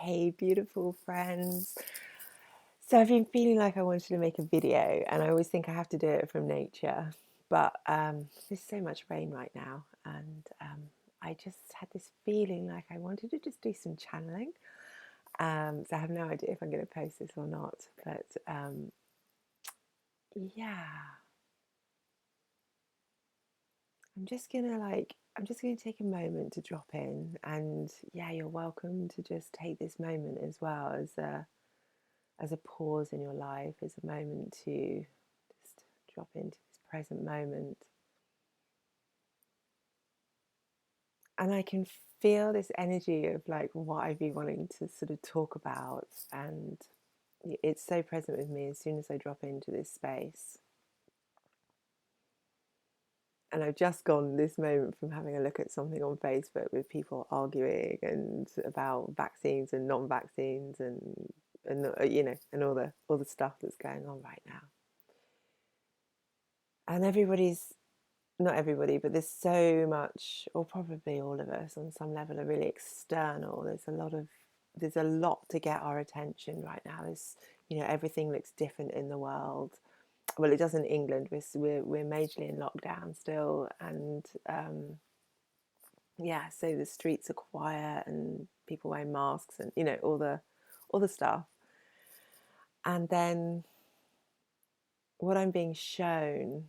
Hey, beautiful friends. So I've been feeling like I wanted to make a video, and I always think I have to do it from nature, but there's so much rain right now, and I just had this feeling like I wanted to just do some channeling. So I have no idea if I'm going to post this or not, but yeah, I'm just gonna take a moment to drop in, and yeah, you're welcome to just take this moment as well as a pause in your life, as a moment to just drop into this present moment. And I can feel this energy of like what I've been wanting to sort of talk about, and it's so present with me as soon as I drop into this space. And I've just gone this moment from having a look at something on Facebook with people arguing and about vaccines and non-vaccines and and all the stuff that's going on right now. And everybody's not everybody, but there's so much, or probably all of us on some level, are really external. There's a lot to get our attention right now. Everything looks different in the world. Well, it does in England. We're majorly in lockdown still, and yeah, so the streets are quiet and people wearing masks, and all the stuff. And then what I'm being shown,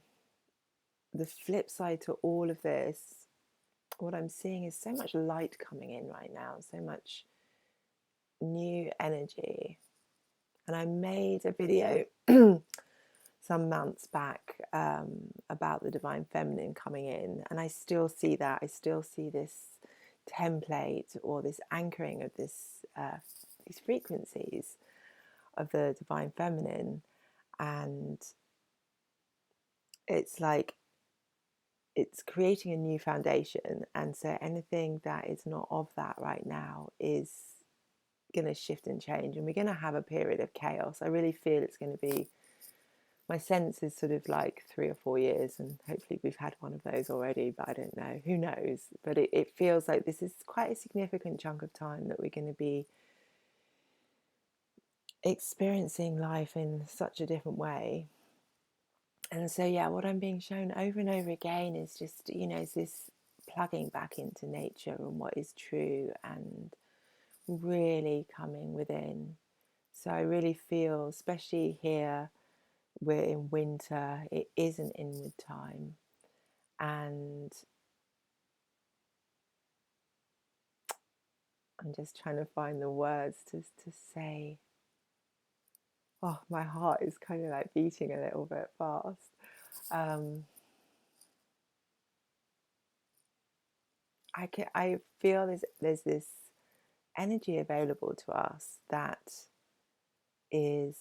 the flip side to all of this, what I'm seeing is so much light coming in right now, so much new energy. And I made a video some months back about the divine feminine coming in, and I still see that. I still see this template or this anchoring of these frequencies of the divine feminine, and it's like it's creating a new foundation. And so anything that is not of that right now is going to shift and change, and we're going to have a period of chaos. I really feel it's going to be, my sense is sort of like 3 or 4 years, and hopefully we've had one of those already, but I don't know, who knows. But it feels like this is quite a significant chunk of time that we're going to be experiencing life in such a different way. And so yeah, what I'm being shown over and over again is just, is this plugging back into nature and what is true, and really coming within. So I really feel, especially here, we're in winter, it is an inward time. And I'm just trying to find the words to say, oh, my heart is kind of like beating a little bit fast. Um, I feel there's this energy available to us that is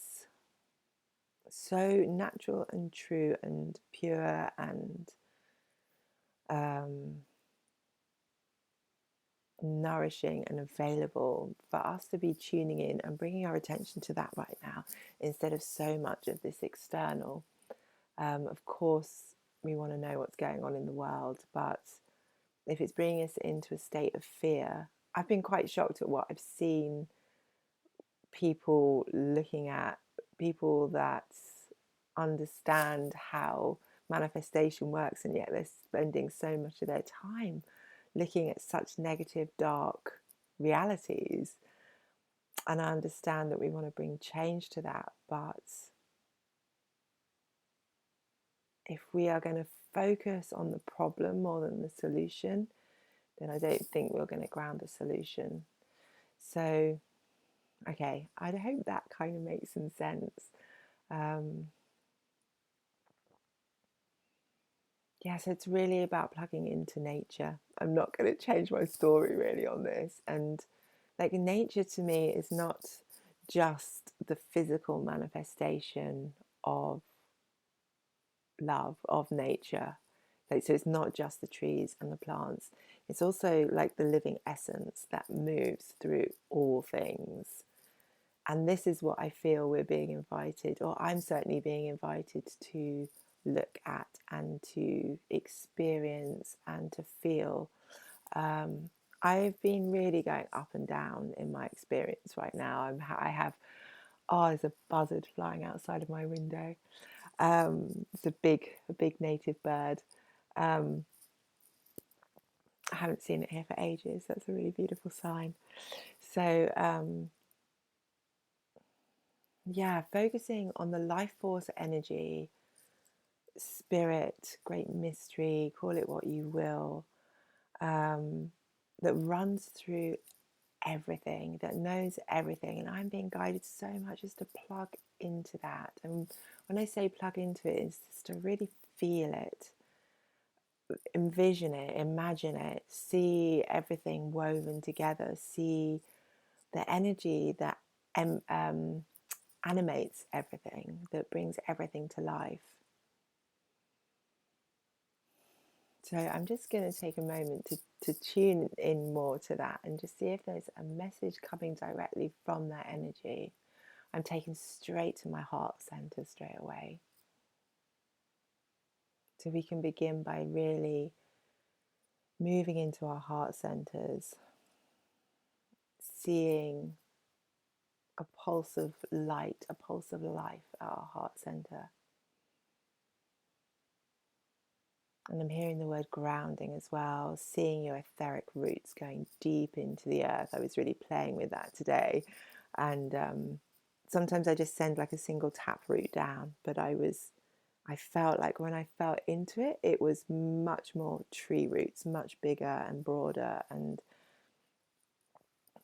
so natural and true and pure and um, nourishing and available for us to be tuning in and bringing our attention to that right now, instead of so much of this external. Of course, we want to know what's going on in the world, but if it's bringing us into a state of fear, I've been quite shocked at what I've seen people looking at, people that understand how manifestation works, and yet they're spending so much of their time looking at such negative, dark realities. And I understand that we want to bring change to that, but if we are going to focus on the problem more than the solution, then I don't think we're going to ground the solution. So, okay, I hope that kind of makes some sense. Um, yeah, so it's really about plugging into nature. I'm not going to change my story really on this. And like, nature to me is not just the physical manifestation of love, of nature. Like, so it's not just the trees and the plants. It's also like the living essence that moves through all things. And this is what I feel we're being invited, or I'm certainly being invited to look at and to experience and to feel. I've been really going up and down in my experience right now. I have, oh, there's a buzzard flying outside of my window. It's a big native bird. Um, I haven't seen it here for ages. That's a really beautiful sign. So, yeah, focusing on the life force energy, spirit, great mystery, call it what you will, that runs through everything, that knows everything. And I'm being guided so much as to plug into that. And when I say plug into it, it's just to really feel it, envision it, imagine it, see everything woven together, see the energy that animates everything, that brings everything to life. So I'm just going to take a moment to tune in more to that and just see if there's a message coming directly from that energy. I'm taken straight to my heart center straight away. So we can begin by really moving into our heart centers, seeing a pulse of light, a pulse of life at our heart center. And I'm hearing the word grounding as well, seeing your etheric roots going deep into the earth. I was really playing with that today. And sometimes I just send like a single tap root down, but I felt like when I felt into it, it was much more tree roots, much bigger and broader. And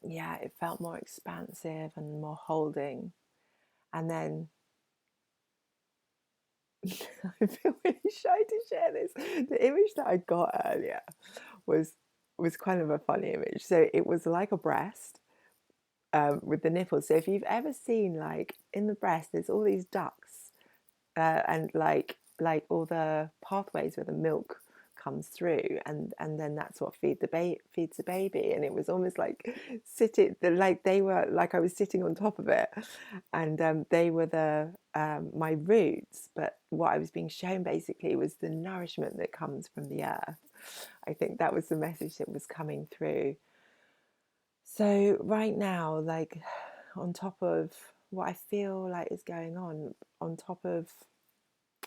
yeah, it felt more expansive and more holding. And then I feel really shy to share this. The image that I got earlier was was kind of a funny image. So it was like a breast with the nipples. So if you've ever seen, like, in the breast, there's all these ducts and like all the pathways where the milk comes through, and then that's what feeds the baby. And it was almost like sitting, like they were, like I was sitting on top of it, and they were the my roots. But what I was being shown basically was the nourishment that comes from the earth. I think that was the message that was coming through. So right now, like, on top of what I feel like is going on top of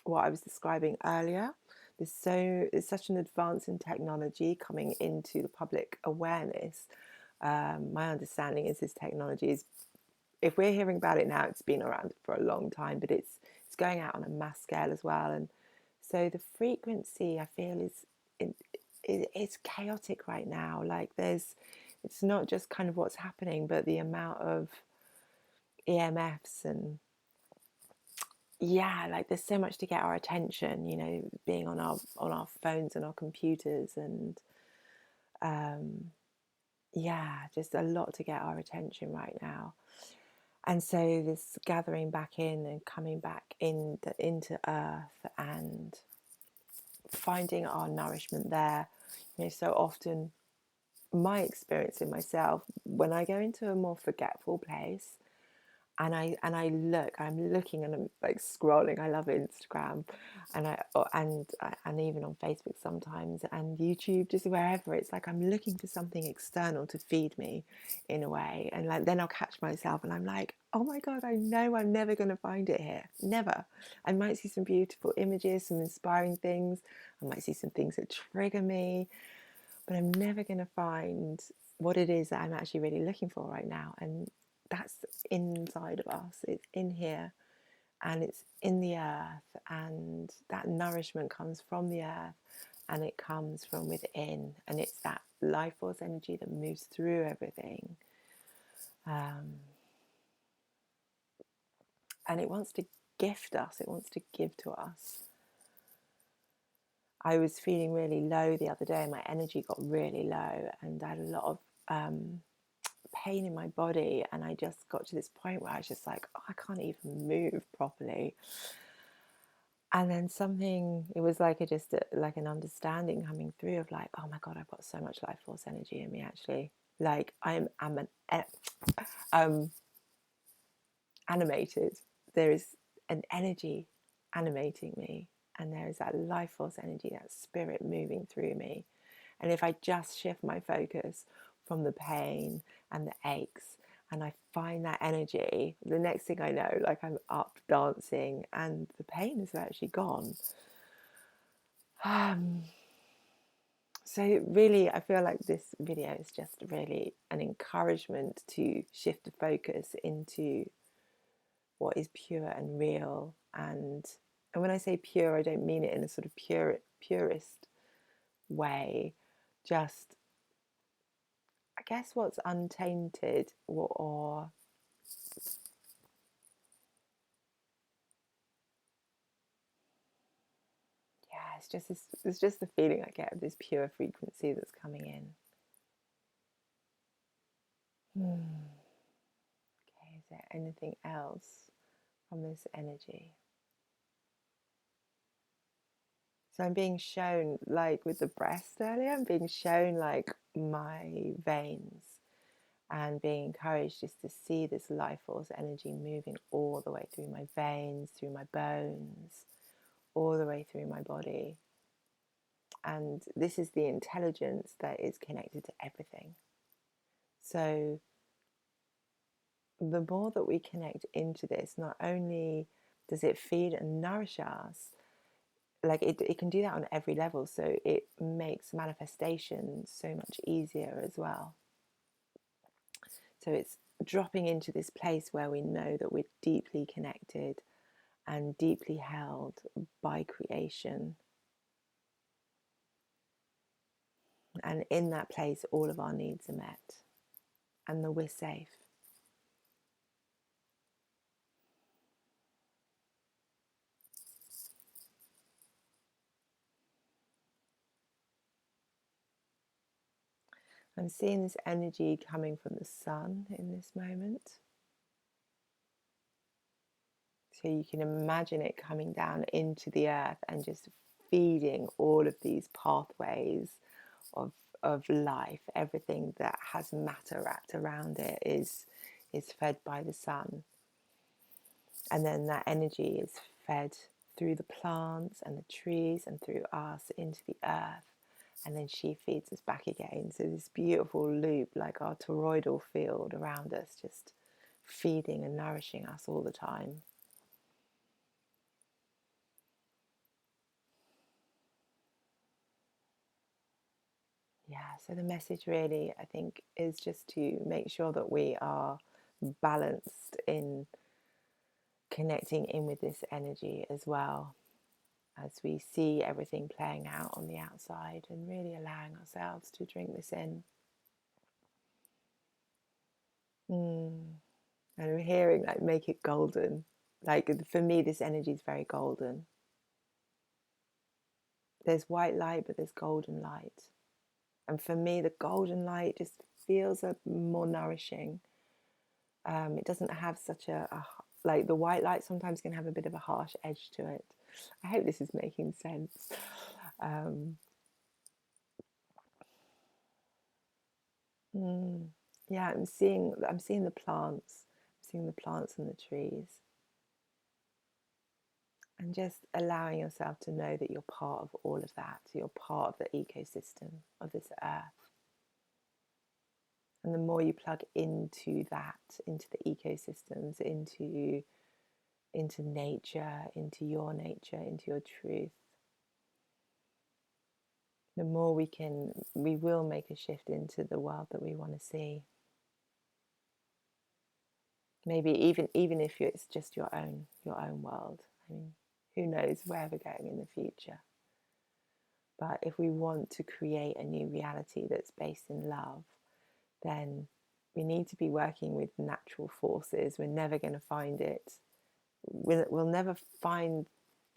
what I was describing earlier, there's such an advance in technology coming into the public awareness. My understanding is this technology is, if we're hearing about it now, it's been around for a long time, but it's going out on a mass scale as well. And so the frequency, I feel, it's chaotic right now. Like, it's not just kind of what's happening, but the amount of EMFs and, yeah, like, there's so much to get our attention, being on our phones and our computers, and yeah, just a lot to get our attention right now. And so this gathering back in and coming back into earth and finding our nourishment there. So often my experience in myself, when I go into a more forgetful place, I'm looking and I'm like scrolling. I love Instagram, and even on Facebook sometimes, and YouTube, just wherever. It's like I'm looking for something external to feed me, in a way, and like then I'll catch myself and I'm like, oh my god, I know I'm never going to find it here. Never. I might see some beautiful images, some inspiring things. I might see some things that trigger me, but I'm never going to find what it is that I'm actually really looking for right now. And that's inside of us. It's in here, and it's in the earth, and that nourishment comes from the earth, and it comes from within, and it's that life force energy that moves through everything, and it wants to gift us, it wants to give to us. I was feeling really low the other day, my energy got really low, and I had a lot of pain in my body, and I just got to this point where I was just like, oh, I can't even move properly. And then it was like like an understanding coming through of like, oh my god, I've got so much life force energy in me, actually. Like, I'm animated. There is an energy animating me, and there is that life force energy, that spirit moving through me. And if I just shift my focus from the pain and the aches. And I find that energy, the next thing I know, like I'm up dancing and the pain is actually gone. So really, I feel like this video is just really an encouragement to shift the focus into what is pure and real. And when I say pure, I don't mean it in a sort of purist way. Just, I guess, what's untainted, or yeah, it's just the feeling I get of this pure frequency that's coming in. Okay, is there anything else from this energy? So I'm being shown, like with the breast earlier, I'm being shown like my veins and being encouraged just to see this life force energy moving all the way through my veins, through my bones, all the way through my body. And this is the intelligence that is connected to everything. So the more that we connect into this, not only does it feed and nourish us, like it can do that on every level. So it makes manifestation so much easier as well. So it's dropping into this place where we know that we're deeply connected and deeply held by creation. And in that place, all of our needs are met and that we're safe. I'm seeing this energy coming from the sun in this moment. So you can imagine it coming down into the earth and just feeding all of these pathways of life. Everything that has matter wrapped around it is fed by the sun. And then that energy is fed through the plants and the trees and through us into the earth. And then she feeds us back again. So this beautiful loop, like our toroidal field around us, just feeding and nourishing us all the time. Yeah, so the message really, I think, is just to make sure that we are balanced in connecting in with this energy as well, as we see everything playing out on the outside, and really allowing ourselves to drink this in. And we're hearing like make it golden. Like for me, this energy is very golden. There's white light, but there's golden light. And for me, the golden light just feels more nourishing. It doesn't have such like the white light sometimes can have a bit of a harsh edge to it. I hope this is making sense. Yeah, I'm seeing the plants. I'm seeing the plants and the trees. And just allowing yourself to know that you're part of all of that. You're part of the ecosystem of this earth. And the more you plug into that, into the ecosystems, into nature, into your truth, the more we will make a shift into the world that we want to see. Maybe even if it's just your own world. I mean, who knows where we're going in the future. But if we want to create a new reality that's based in love, then we need to be working with natural forces. We're never going to find it. We'll never find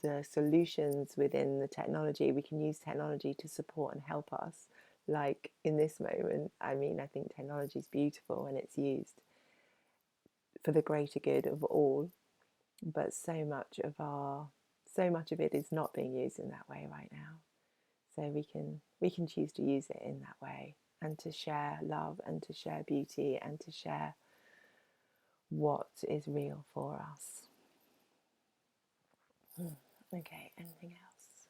the solutions within the technology. We can use technology to support and help us. Like in this moment, I mean, I think technology is beautiful when it's used for the greater good of all. But so much of it is not being used in that way right now. So we can choose to use it in that way, and to share love and to share beauty and to share what is real for us. Okay, anything else?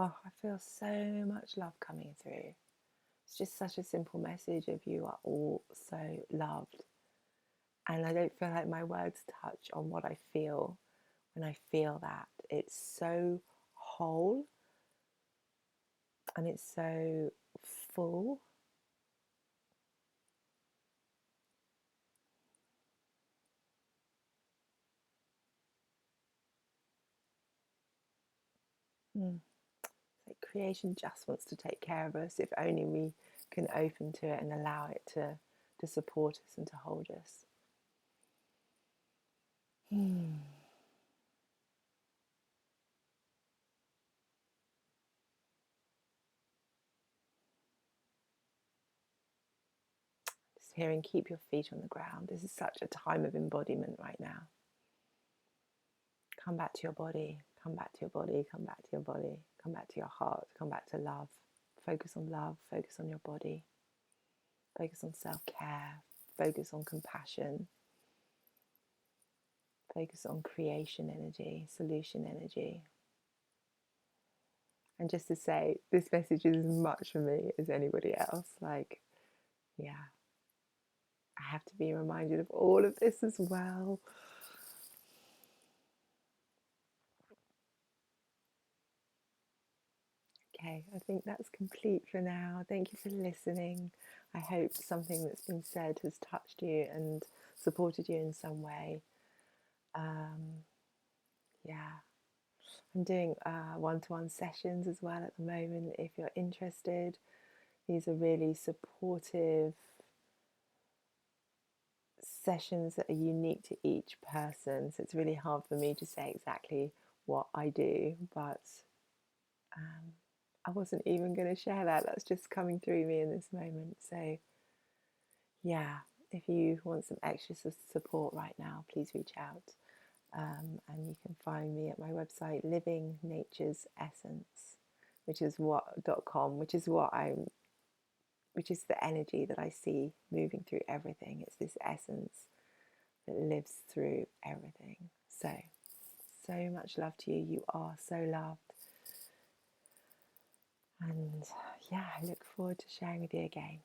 Oh, I feel so much love coming through. It's just such a simple message of you are all so loved. And I don't feel like my words touch on what I feel when I feel that. It's so whole and it's so full. Mm. It's like creation just wants to take care of us if only we can open to it and allow it to support us and to hold us. Mm. Just hearing, keep your feet on the ground. This is such a time of embodiment right now. Come back to your body, come back to your body, come back to your body, come back to your heart, come back to love. Focus on love, focus on your body, focus on self-care, focus on compassion, focus on creation energy, solution energy. And just to say, this message is as much for me as anybody else. Like, yeah, I have to be reminded of all of this as well. Okay, I think that's complete for now. Thank you for listening. I hope something that's been said has touched you and supported you in some way. Yeah, I'm doing one-to-one sessions as well at the moment. If you're interested, these are really supportive sessions that are unique to each person. So it's really hard for me to say exactly what I do, but I wasn't even going to share that. That's just coming through me in this moment. So, yeah, if you want some extra support right now, please reach out. And you can find me at my website, Living Nature's Essence, which is what.com, which is the energy that I see moving through everything. It's this essence that lives through everything. So, so much love to you. You are so loved. And yeah, I look forward to sharing with you again.